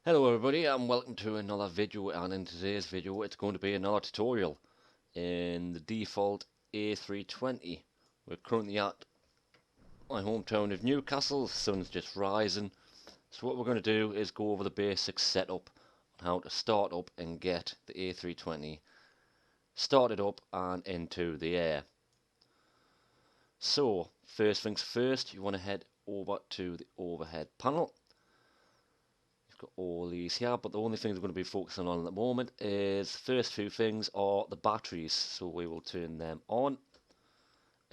Hello everybody and welcome to another video, and in today's video it's going to be another tutorial in the default A320. We're currently at my hometown of Newcastle. The sun's just rising, so what we're going to do is go over the basic setup on how to start up and get the A320 started up and into the air. So first things first, you want to head over to the overhead panel. Got all these here, but the only things we're going to be focusing on at the moment is the first few things are the batteries, so we will turn them on,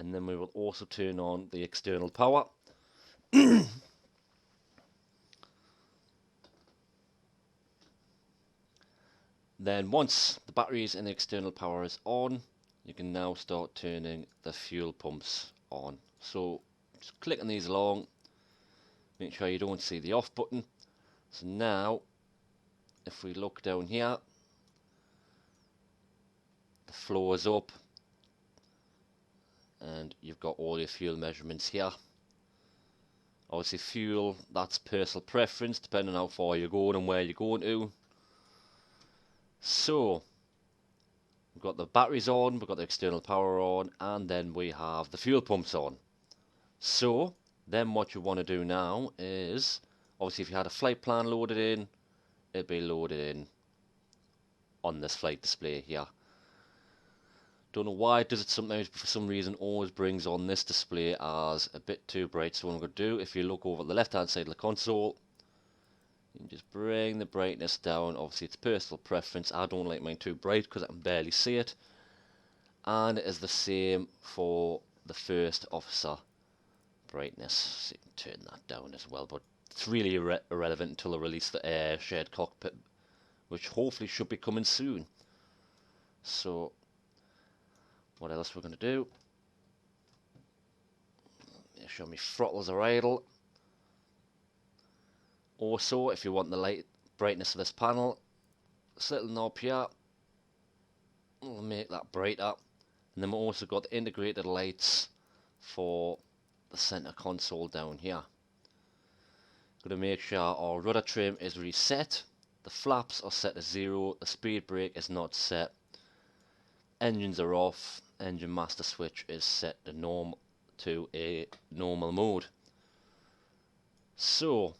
and then we will also turn on the external power. Then once the batteries and the external power is on, you can now start turning the fuel pumps on. So just clicking these along, make sure you don't see the off button. So now if we look down here, the flow is up and you've got all your fuel measurements here. Obviously fuel, that's personal preference depending on how far you're going and where you're going to. So we've got the batteries on, we've got the external power on, and then we have the fuel pumps on. So then what you want to do now is, obviously if you had a flight plan loaded in, it'd be loaded in on this flight display here. Don't know why it does it sometimes, but for some reason always brings on this display as a bit too bright. So what I'm going to do, if you look over the left hand side of the console, you can just bring the brightness down. Obviously it's personal preference, I don't like mine too bright because I can barely see it. And it is the same for the first officer brightness, so you can turn that down as well, but it's really irrelevant until I release the shared cockpit, which hopefully should be coming soon. So what else we're going to do, make sure my throttles are idle. Also, if you want the light brightness of this panel, this little knob here will make that brighter. And then we've also got the integrated lights for the center console down here. Going to make sure our rudder trim is reset, the flaps are set to 0, the speed brake is not set, engines are off, engine master switch is set to a normal mode. So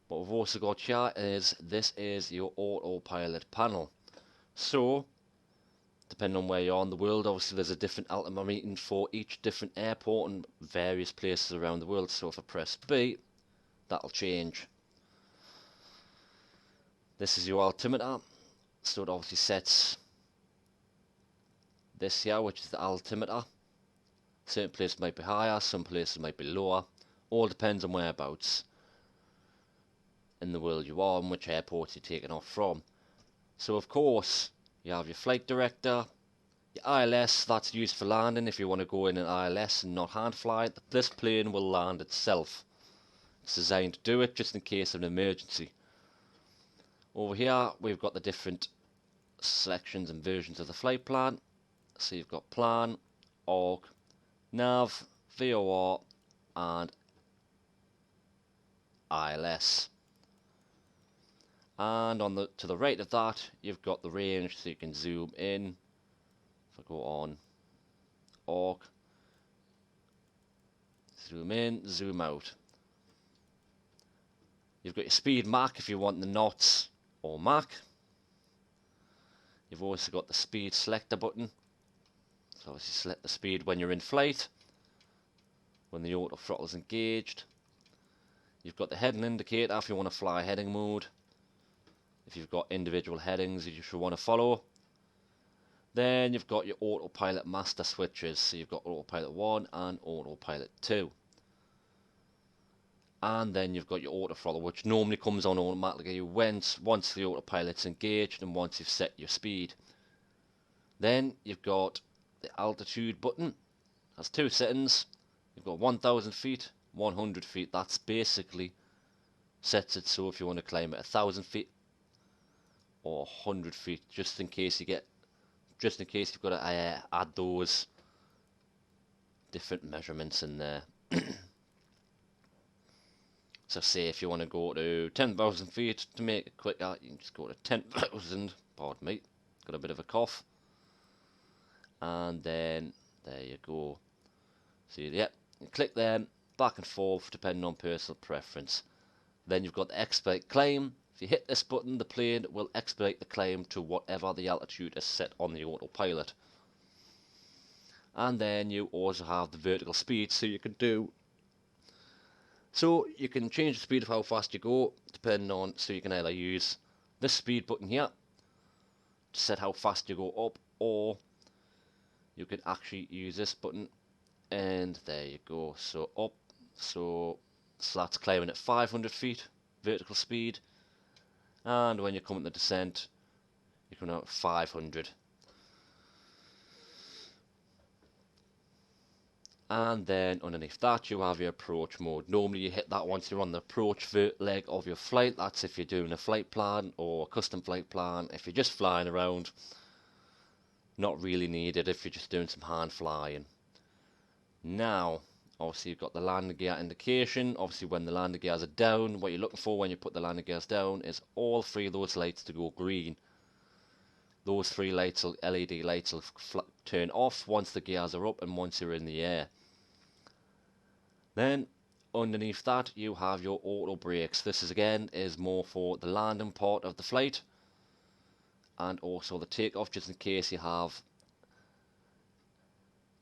what we've also got here is, this is your autopilot panel. So depending on where you are in the world, obviously there's a different altimeter for each different airport and various places around the world. So if I press B, that'll change. This is your altimeter, so it obviously sets this here, which is the altimeter. Certain places might be higher, some places might be lower, all depends on whereabouts in the world you are and which airport you're taking off from. So of course you have your flight director, your ILS, that's used for landing. If you want to go in an ILS and not hand fly it, this plane will land itself. It's designed to do it just in case of an emergency. Over here we've got the different sections and versions of the flight plan. So you've got plan, org, nav, VOR and ILS. And on to the right of that you've got the range, so you can zoom in. If I go on org, zoom in, zoom out. You've got your speed Mach if you want the knots or Mach. You've also got the speed selector button, so obviously select the speed when you're in flight, when the auto throttle is engaged. You've got the heading indicator if you want to fly heading mode, if you've got individual headings you should want to follow. Then you've got your autopilot master switches, so you've got autopilot 1 and autopilot 2. And then you've got your auto throttle, which normally comes on automatically once the autopilot's engaged and once you've set your speed. Then you've got the altitude button, has two settings. You've got 1000 feet, 100 feet, that's basically sets it so if you want to climb at 1000 feet or 100 feet, just in case you've got to add those different measurements in there. So say if you want to go to 10,000 feet to make it quicker, you can just go to 10,000, pardon me, got a bit of a cough, and then there you go. See, yeah, you click them back and forth depending on personal preference. Then you've got the expedite climb. If you hit this button, the plane will expedite the climb to whatever the altitude is set on the autopilot. And then you also have the vertical speed, so you can change the speed of how fast you go depending on, so you can either use this speed button here to set how fast you go up, or you can actually use this button, and there you go. So up, so that's climbing at 500 feet vertical speed, and when you come in the descent, you come out at 500. And then underneath that you have your approach mode. Normally you hit that once you're on the approach leg of your flight. That's if you're doing a flight plan or a custom flight plan. If you're just flying around, not really needed if you're just doing some hand flying. Now, obviously you've got the landing gear indication. Obviously when the landing gears are down, what you're looking for when you put the landing gears down is all three of those lights to go green. Those three lights, LED lights, will turn off once the gears are up and once you're in the air. Then underneath that you have your auto brakes. This is more for the landing part of the flight and also the takeoff, just in case you have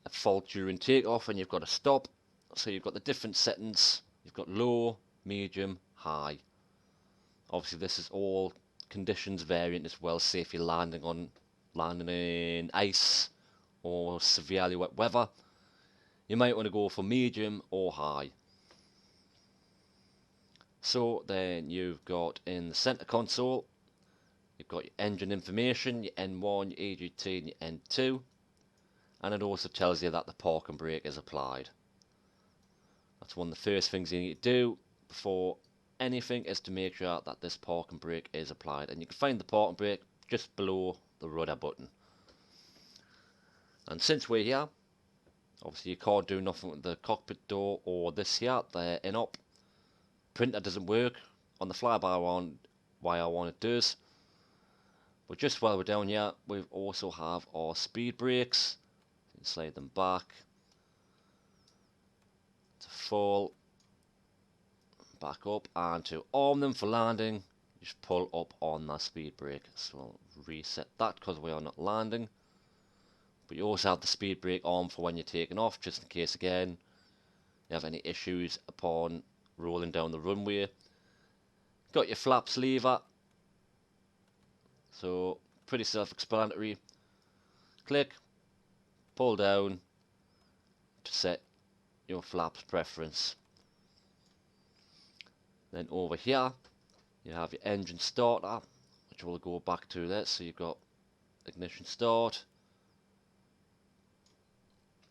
a fault during takeoff and you've got to stop. So you've got the different settings. You've got low, medium, high. Obviously this is all conditions variant as well. Say if you're landing in ice or severely wet weather, you might want to go for medium or high. So then you've got in the center console, you've got your engine information, your N1, your EGT and your N2, and it also tells you that the parking brake is applied. That's one of the first things you need to do before anything, is to make sure that this parking brake is applied, and you can find the parking brake just below the rudder button. And since we're here, obviously you can't do nothing with the cockpit door or this here, the in-op. Printer doesn't work on the fly-by-wire one, it does. But just while we're down here, we also have our speed brakes. You can slide them back to full, back up, and to arm them for landing, you just pull up on that speed brake. So I'll reset that because we are not landing. But you also have the speed brake arm for when you're taking off, just in case again you have any issues upon rolling down the runway. Got your flaps lever, so pretty self-explanatory. Click, pull down to set your flaps preference. Then over here you have your engine starter, which we'll go back to there. So you've got ignition start,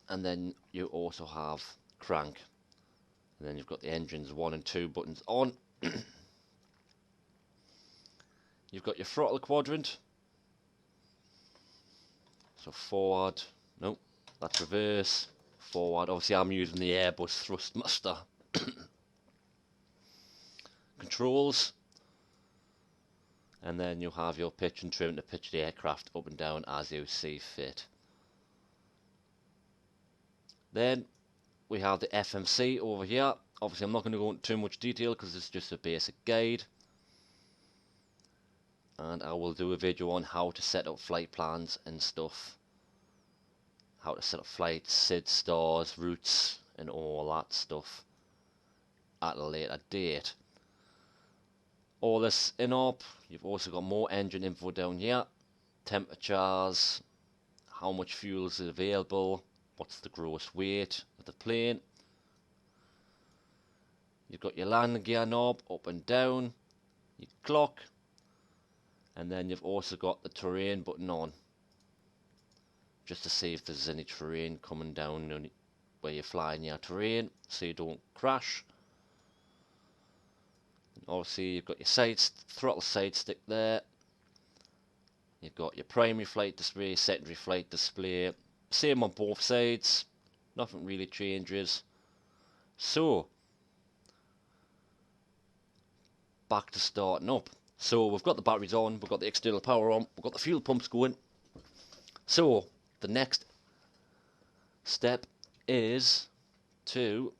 and then you also have crank, and then you've got the engines 1 and 2 buttons on. You've got your throttle quadrant, so forward, nope, that's reverse, forward. Obviously I'm using the Airbus Thrustmaster controls, and then you have your pitch and trim to pitch the aircraft up and down as you see fit. Then we have the FMC over here. Obviously I'm not going to go into too much detail because it's just a basic guide, and I will do a video on how to set up flight plans and stuff, how to set up flights, SID stars, routes and all that stuff at a later date. All this in-op, you've also got more engine info down here, temperatures, how much fuel is available, what's the gross weight of the plane. You've got your landing gear knob up and down, your clock, and then you've also got the terrain button on, just to see if there's any terrain coming down where you're flying your terrain, so you don't crash. And obviously you've got your throttle side stick there. You've got your primary flight display, secondary flight display, same on both sides, nothing really changes. So back to starting up. So we've got the batteries on, we've got the external power on, we've got the fuel pumps going. So the next step is to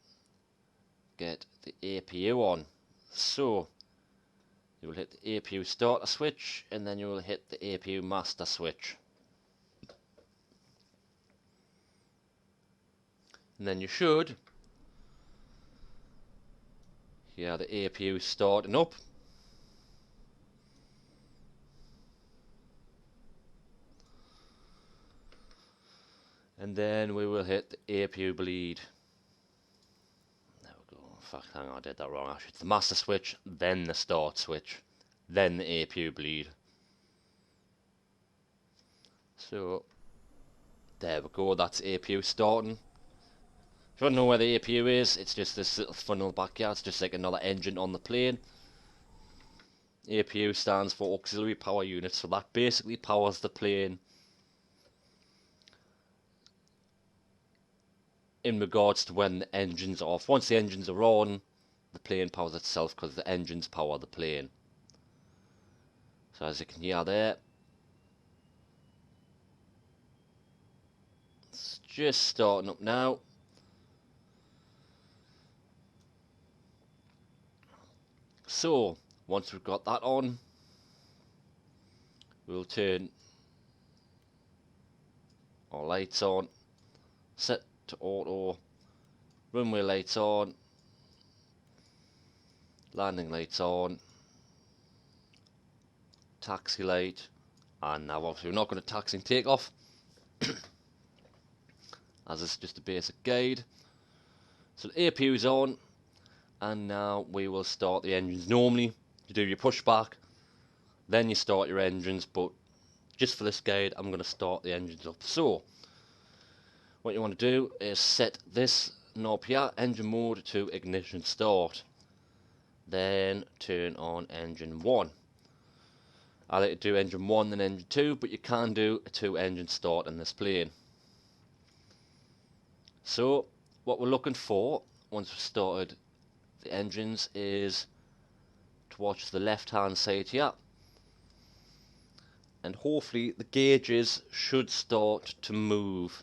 get the APU on. So you will hit the APU starter switch, and then you will hit the APU master switch. And then you should hear the APU starting up. And then we will hit the APU bleed. There we go. In fact, hang on, I did that wrong. Actually, it's the master switch, then the start switch, then the APU bleed. So there we go. That's APU starting. If you want to know where the APU is, it's just this little funnel back here. It's just like another engine on the plane. APU stands for auxiliary power unit, so that basically powers the plane in regards to when the engine's off. Once the engines are on, the plane powers itself because the engines power the plane. So as you can hear there, it's just starting up now. So once we've got that on, we'll turn our lights on, set to auto, runway lights on, landing lights on, taxi light, and now obviously we're not going to taxi and take off as it's just a basic guide. So the APU is on, and now we will start the engines. Normally you do your pushback, then you start your engines, but just for this guide I'm going to start the engines up. So what you want to do is set this knob here, engine mode, to ignition start. Then turn on engine 1. I like to do engine 1 then engine 2, but you can do a 2-engine start in this plane. So what we're looking for once we've started the engines is to watch the left hand side here, and hopefully the gauges should start to move.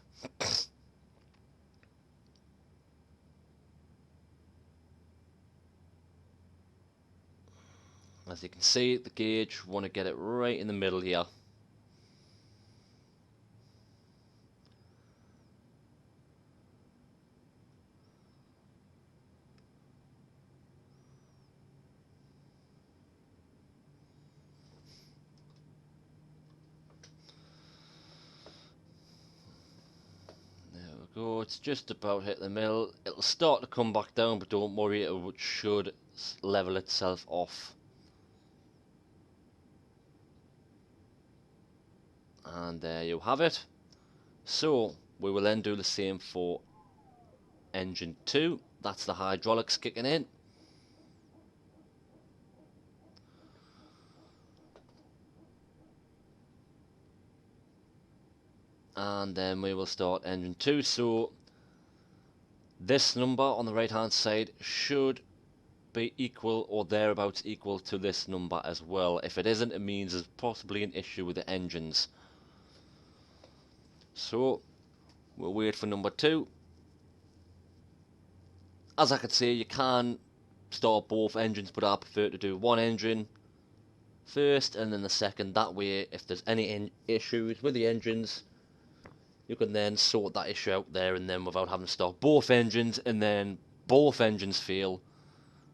As you can see, the gauge, want to get it right in the middle here. There we go, it's just about hit the middle. It'll start to come back down, but don't worry, it should level itself off. And there you have it. So we will then do the same for engine 2. That's the hydraulics kicking in. And then we will start engine 2. So this number on the right hand side should be equal or thereabouts equal to this number as well. If it isn't, it means there's possibly an issue with the engines. So we'll wait for number 2. As I could say, you can start both engines, but I prefer to do one engine first and then the second. That way, if there's any issues with the engines, you can then sort that issue out there and then without having to start both engines and then both engines fail.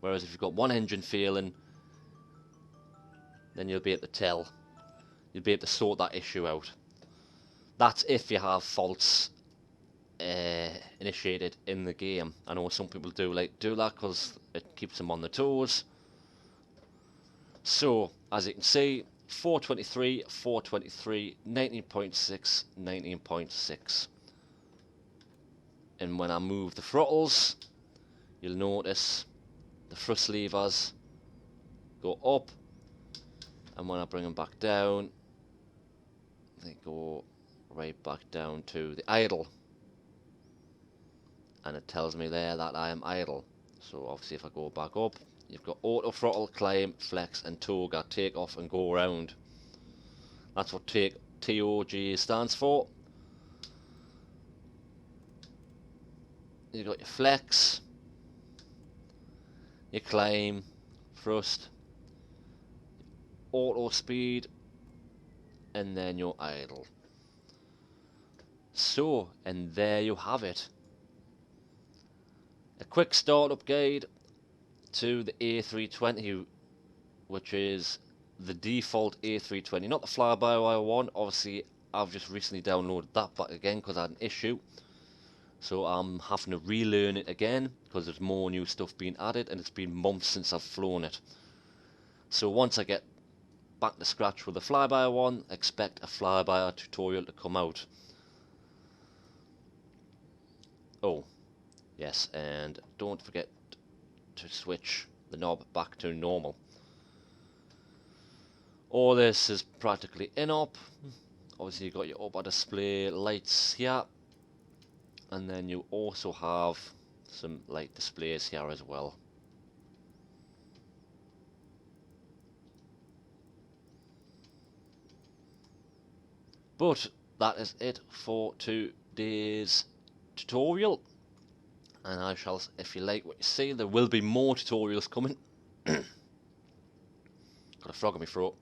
Whereas if you've got one engine failing, then you'll be able to tell. You'll be able to sort that issue out. That's if you have faults initiated in the game. I know some people do like to do that because it keeps them on their toes. So as you can see, 423, 423, 19.6, 19.6. And when I move the throttles, you'll notice the thrust levers go up, and when I bring them back down, they go right back down to the idle. And it tells me there that I am idle. So obviously if I go back up, you've got auto throttle, climb, flex and toga, take off and go around. That's what TOG stands for. You've got your flex, your climb, thrust, auto speed, and then your idle. So, and there you have it. A quick startup guide to the A320, which is the default A320, not the fly-by-wire one. Obviously, I've just recently downloaded that back again because I had an issue. So I'm having to relearn it again because there's more new stuff being added, and it's been months since I've flown it. So once I get back to scratch with the fly-by one, expect a fly-by tutorial to come out. Oh, yes, and don't forget to switch the knob back to normal. All this is practically in-op. Obviously you've got your up display lights here, and then you also have some light displays here as well. But that is it for today's tutorial, and I shall, if you like what you see, there will be more tutorials coming. Got a frog in my throat.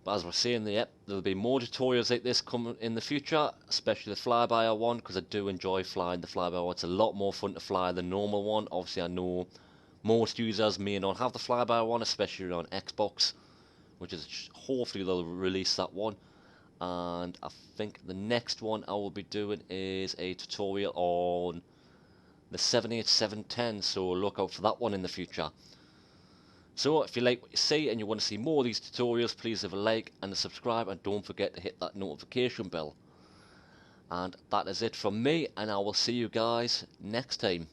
But as we're saying, there'll be more tutorials like this coming in the future, especially the fly-by one, because I do enjoy flying the fly-by one. It's a lot more fun to fly than the normal one. Obviously, I know most users may not have the fly-by one, especially on Xbox, which is hopefully they'll release that one. And I think the next one I will be doing is a tutorial on the 787-10, so look out for that one in the future. So if you like what you see and you want to see more of these tutorials, please leave a like and a subscribe, and don't forget to hit that notification bell. And that is it from me, and I will see you guys next time.